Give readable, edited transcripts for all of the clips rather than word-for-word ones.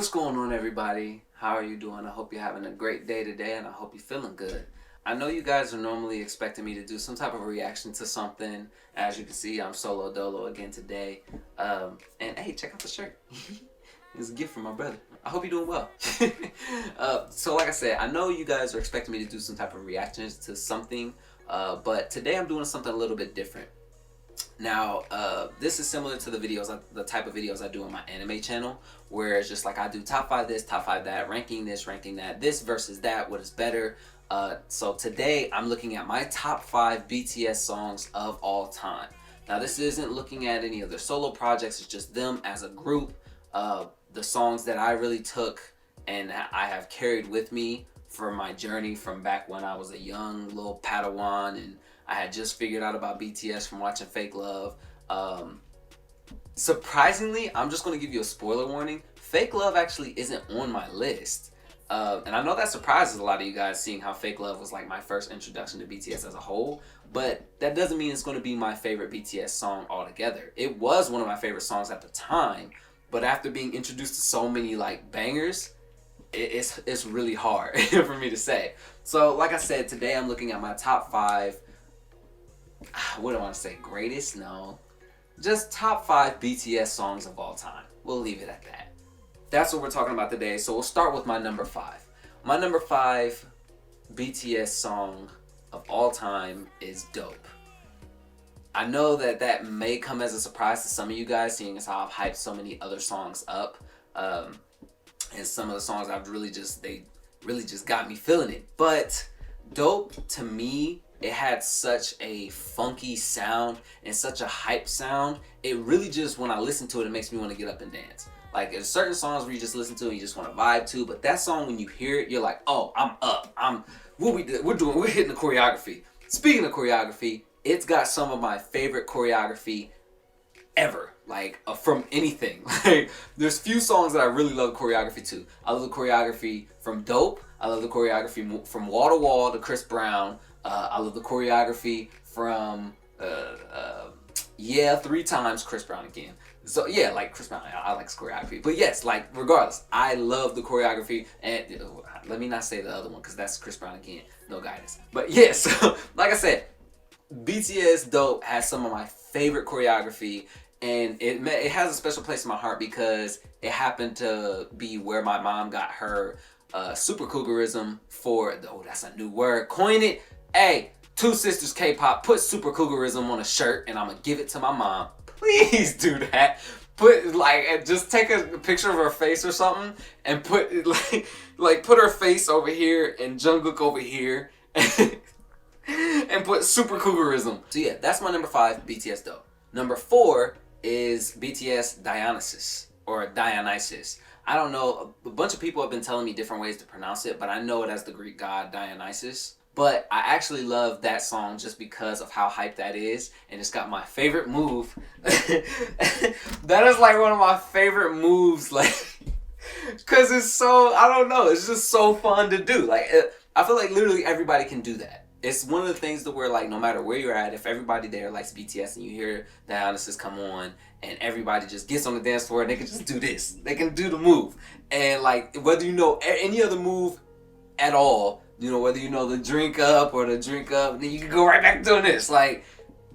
What's going on, everybody? How are you doing? I hope you're having a great day today, and I hope you're feeling good. I know you guys are normally expecting me to do some type of reaction to something. As you can see, I'm solo dolo again today. And hey, check out the shirt. It's a gift from my brother. I hope you're doing well. So like I said, I know you guys are expecting me to do some type of reactions to something, but today I'm doing something a little bit different. Now, this is similar to the type of videos I do on my anime channel, where it's just like I do top 5 this, top 5 that, ranking this, ranking that, this versus that, what is better. So today I'm looking at my top 5 BTS songs of all time. Now, this isn't looking at any of their solo projects, it's just them as a group. The songs that I really took and I have carried with me for my journey from back when I was a young little Padawan and I had just figured out about BTS from watching Fake Love. Surprisingly, I'm just going to give you a spoiler warning. Fake Love actually isn't on my list. And I know that surprises a lot of you guys, seeing how Fake Love was like my first introduction to BTS as a whole. But that doesn't mean it's going to be my favorite BTS song altogether. It was one of my favorite songs at the time. But after being introduced to so many like bangers, it's really hard for me to say. So like I said, today I'm looking at my top 5, what do I want to say, greatest? No. Just top 5 BTS songs of all time. We'll leave it at that. That's what we're talking about today. So we'll start with my number 5. My number 5 BTS song of all time is Dope. I know that may come as a surprise to some of you guys, seeing as how I've hyped so many other songs up. And some of the songs they really just got me feeling it. But Dope, to me, it had such a funky sound and such a hype sound. It really just, when I listen to it, it makes me want to get up and dance. Like, there's certain songs where you just listen to and you just want to vibe to, but that song, when you hear it, you're like, oh, I'm up. We're hitting the choreography. Speaking of choreography, it's got some of my favorite choreography ever, like from anything. Like, there's few songs that I really love choreography to. I love the choreography from Dope. I love the choreography from Wall to Wall to Chris Brown. I love the choreography from yeah, 3 times Chris Brown again. So yeah, like Chris Brown, I like his choreography. But yes, like regardless, I love the choreography. And let me not say the other one, because that's Chris Brown again. No guidance. But yes, like I said, BTS Dope has some of my favorite choreography, and it has a special place in my heart because it happened to be where my mom got her super cougarism for, oh, that's a new word, coin it. Hey, Two Sisters K-pop, put super cougarism on a shirt and I'm gonna give it to my mom. Please do that. Put like, just take a picture of her face or something and put like put her face over here and Jungkook over here. And put super cougarism. So yeah, that's my number 5, BTS Dope. Number 4 is BTS Dionysus, or Dionysus. I don't know, a bunch of people have been telling me different ways to pronounce it, but I know it as the Greek god Dionysus. But I actually love that song just because of how hyped that is, and it's got my favorite move. That is like one of my favorite moves, like, because it's so, I don't know, it's just so fun to do. Like, I feel like literally everybody can do that. It's one of the things that where, like, no matter where you're at, if everybody there likes BTS and you hear the Dionysus come on and everybody just gets on the dance floor and they can just do this. They can do the move. And, like, whether you know any other move at all, you know, whether you know the drink up or the drink up, then you can go right back to doing this. Like,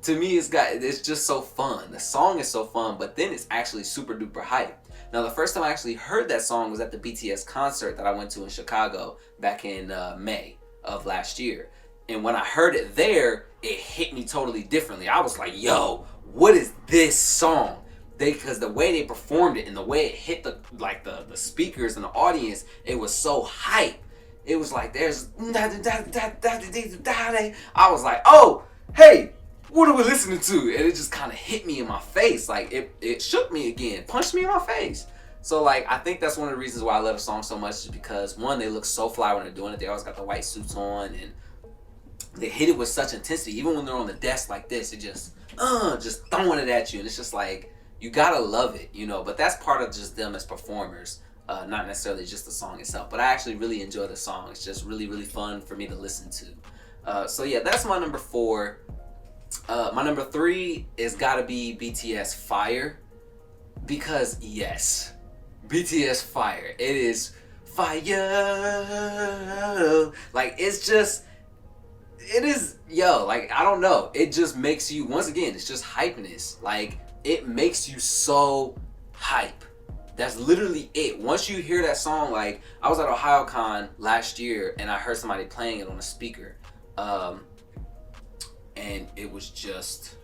to me, it's just so fun. The song is so fun, but then it's actually super duper hype. Now, the first time I actually heard that song was at the BTS concert that I went to in Chicago back in May of last year. And when I heard it there, it hit me totally differently. I was like, yo, what is this song? Because the way they performed it and the way it hit the speakers and the audience, it was so hype. It was like, there's, I was like, oh, hey, what are we listening to? And it just kind of hit me in my face. Like, it shook me again, punched me in my face. So, like, I think that's one of the reasons why I love the song so much, is because, one, they look so fly when they're doing it. They always got the white suits on, and they hit it with such intensity. Even when they're on the desk like this, it just throwing it at you. And it's just like, you gotta love it, you know. But that's part of just them as performers, not necessarily just the song itself. But I actually really enjoy the song. It's just really, really fun for me to listen to. So yeah, that's my number 4. My number 3 is gotta be BTS Fire. Because yes, BTS Fire. It is fire. Like, it's just, it is, yo, like, I don't know. It just makes you, once again, it's just hypeness. Like, it makes you so hype. That's literally it. Once you hear that song, like, I was at OhioCon last year and I heard somebody playing it on a speaker. And it was just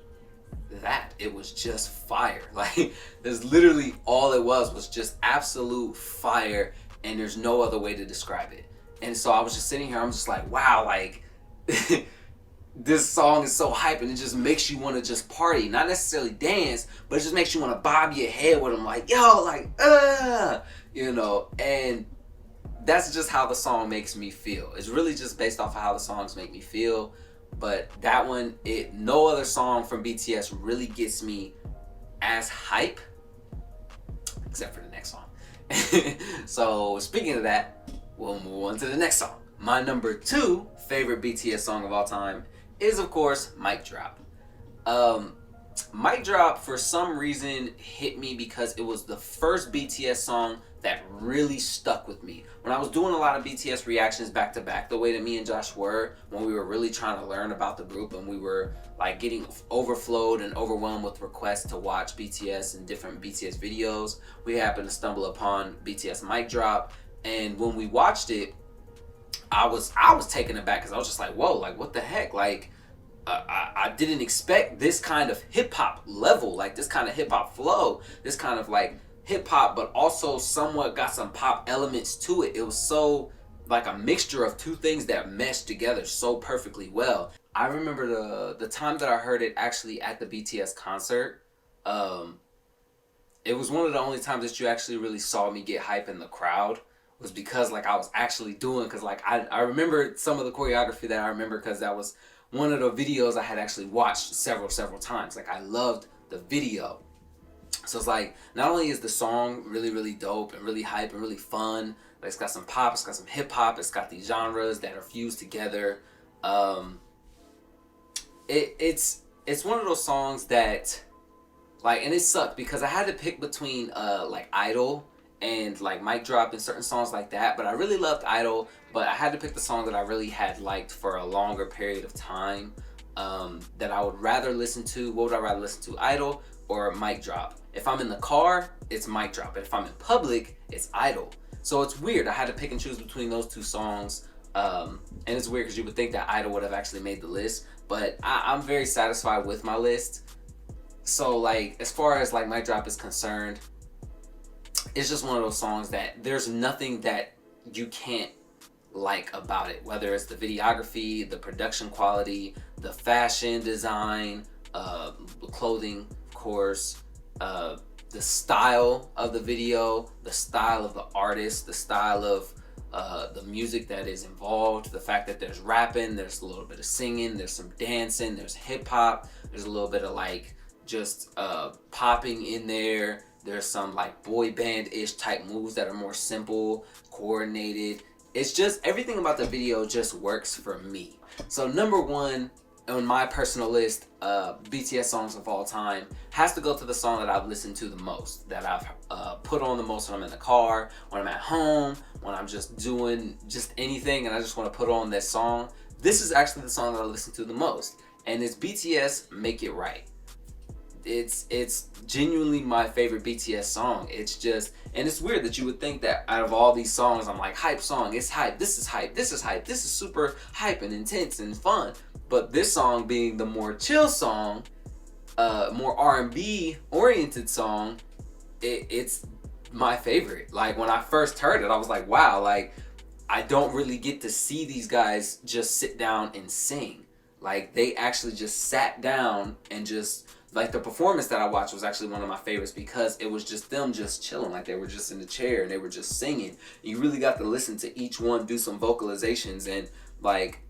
that. It was just fire. Like, that's literally all it was just absolute fire, and there's no other way to describe it. And so I was just sitting here, I'm just like, wow, like, this song is so hype, and it just makes you want to just party. Not necessarily dance, but it just makes you want to bob your head with them, like, yo, like, you know, and that's just how the song makes me feel. It's really just based off of how the songs make me feel. But that one, no other song from BTS really gets me as hype, except for the next song. So speaking of that, we'll move on to the next song. My number 2 favorite BTS song of all time is, of course, Mic Drop. Mic Drop, for some reason, hit me because it was the first BTS song that really stuck with me. When I was doing a lot of BTS reactions back to back, the way that me and Josh were, when we were really trying to learn about the group and we were like getting overflowed and overwhelmed with requests to watch BTS and different BTS videos, we happened to stumble upon BTS Mic Drop. And when we watched it, I was taken aback because I was just like, whoa, like, what the heck? Like, I didn't expect this kind of hip-hop level, like this kind of hip-hop flow, this kind of like hip-hop, but also somewhat got some pop elements to it. It was so like a mixture of two things that meshed together so perfectly well. I remember the time that I heard it actually at the BTS concert. It was one of the only times that you actually really saw me get hype in the crowd, was because like I was actually doing, because like I remember some of the choreography that I remember because that was one of the videos I had actually watched several times. Like, I loved the video. So it's like, not only is the song really, really dope and really hype and really fun, but it's got some pop, it's got some hip hop, it's got these genres that are fused together. It's one of those songs that, like, and it sucked because I had to pick between like Idol and like Mic Drop and certain songs like that, but I really loved Idol, but I had to pick the song that I really had liked for a longer period of time, that I would rather listen to. What would I rather listen to, Idol or Mic Drop? If I'm in the car, it's Mic Drop, but if I'm in public, it's Idol. So it's weird, I had to pick and choose between those two songs, and it's weird because you would think that Idol would have actually made the list, but I'm very satisfied with my list. So like, as far as like Mic Drop is concerned, it's just one of those songs that there's nothing that you can't like about it, whether it's the videography, the production quality, the fashion design, the clothing, of course, the style of the video, the style of the artist, the style of the music that is involved, the fact that there's rapping, there's a little bit of singing, there's some dancing, there's hip hop, there's a little bit of like just popping in there. There's some like boy band-ish type moves that are more simple, coordinated. It's just, everything about the video just works for me. So number 1 on my personal list, BTS songs of all time, has to go to the song that I've listened to the most, that I've put on the most when I'm in the car, when I'm at home, when I'm just doing just anything and I just want to put on this song. This is actually the song that I listen to the most, and it's BTS Make It Right. It's genuinely my favorite BTS song. It's just, and it's weird that you would think that out of all these songs, I'm like, hype song, it's hype, this is hype, this is hype, this is super hype and intense and fun. But this song being the more chill song, more R&B oriented song, it's my favorite. Like, when I first heard it, I was like, wow, like, I don't really get to see these guys just sit down and sing. Like, they actually just sat down and just, like, the performance that I watched was actually one of my favorites because it was just them just chilling, like they were just in the chair and they were just singing. You really got to listen to each one do some vocalizations, and like,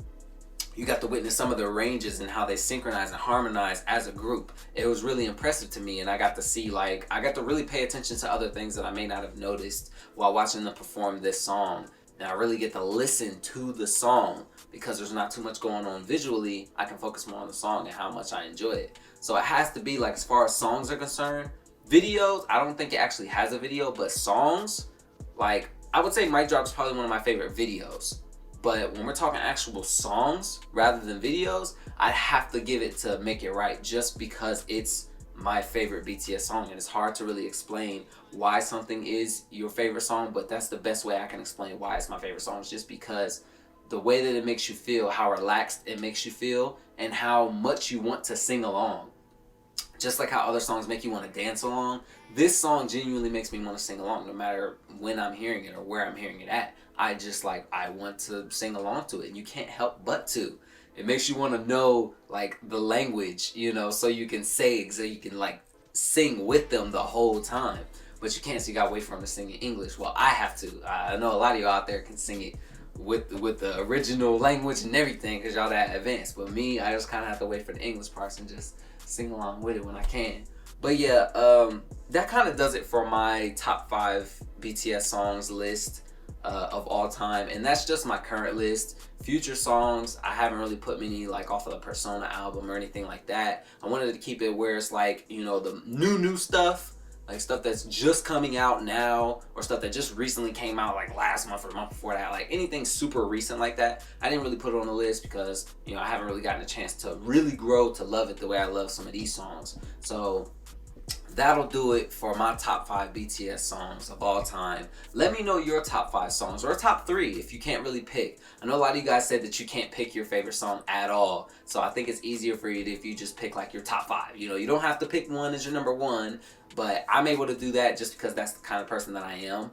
you got to witness some of the ranges and how they synchronize and harmonize as a group. It was really impressive to me, and I got to see, like, I got to really pay attention to other things that I may not have noticed while watching them perform this song. And I really get to listen to the song because there's not too much going on visually. I can focus more on the song and how much I enjoy it. So it has to be, like, as far as songs are concerned, Videos, I don't think it actually has a video, but songs, like, I would say Mic Drop is probably one of my favorite videos. But when we're talking actual songs rather than videos, I have to give it to Make It Right, just because it's my favorite BTS song, and it's hard to really explain why something is your favorite song, but that's the best way I can explain why it's my favorite song, is just because the way that it makes you feel, how relaxed it makes you feel, and how much you want to sing along. Just like how other songs make you want to dance along, this song genuinely makes me want to sing along, no matter when I'm hearing it or where I'm hearing it at. I want to sing along to it, and you can't help but to. It makes you want to know, like, the language, so you can so you can, like, sing with them the whole time. But you can't, so you gotta wait for them to sing in English. Well, I have to. I know a lot of y'all out there can sing it with the original language and everything, because y'all that advanced. But me, I just kind of have to wait for the English parts and just sing along with it when I can. But yeah, that kind of does it for my top 5 BTS songs list of all time, and that's just my current list. Future songs, I haven't really put many, like, off of the Persona album or anything like that. I wanted to keep it where it's like, the new stuff, like stuff that's just coming out now, or stuff that just recently came out, like last month or the month before that, like anything super recent like that. I didn't really put it on the list because I haven't really gotten a chance to really grow to love it the way I love some of these songs. So that'll do it for my top 5 BTS songs of all time. Let me know your top 5 songs, or top 3 if you can't really pick. I know a lot of you guys said that you can't pick your favorite song at all, so I think it's easier for you if you just pick, like, your top 5. You don't have to pick one as your number 1, but I'm able to do that just because that's the kind of person that I am.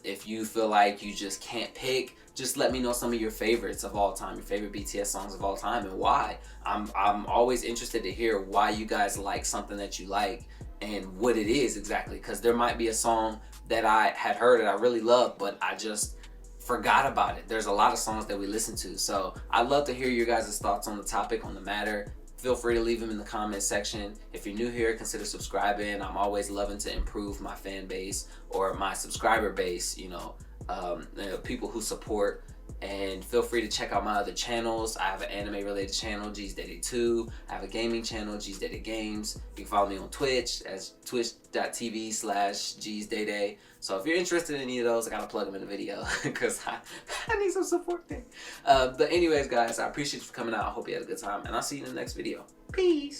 If you feel like you just can't pick, just let me know some of your favorites of all time, your favorite BTS songs of all time, and why. I'm always interested to hear why you guys like something that you like, and what it is exactly, because there might be a song that I had heard and I really loved, but I just forgot about it. There's a lot of songs that we listen to, so I'd love to hear your guys' thoughts on the topic, on the matter. Feel free to leave them in the comment section. If you're new here, consider subscribing. I'm always loving to improve my fan base, or my subscriber base, people who support. And feel free to check out my other channels. I have an anime related channel, G's Dated 2. I have a gaming channel, G's Dated Games. You can follow me on Twitch as twitch.tv/G's Dated. So if you're interested in any of those, I gotta plug them in the video because I need some support there. But anyways, guys, I appreciate you for coming out. I hope you had a good time, and I'll see you in the next video. Peace.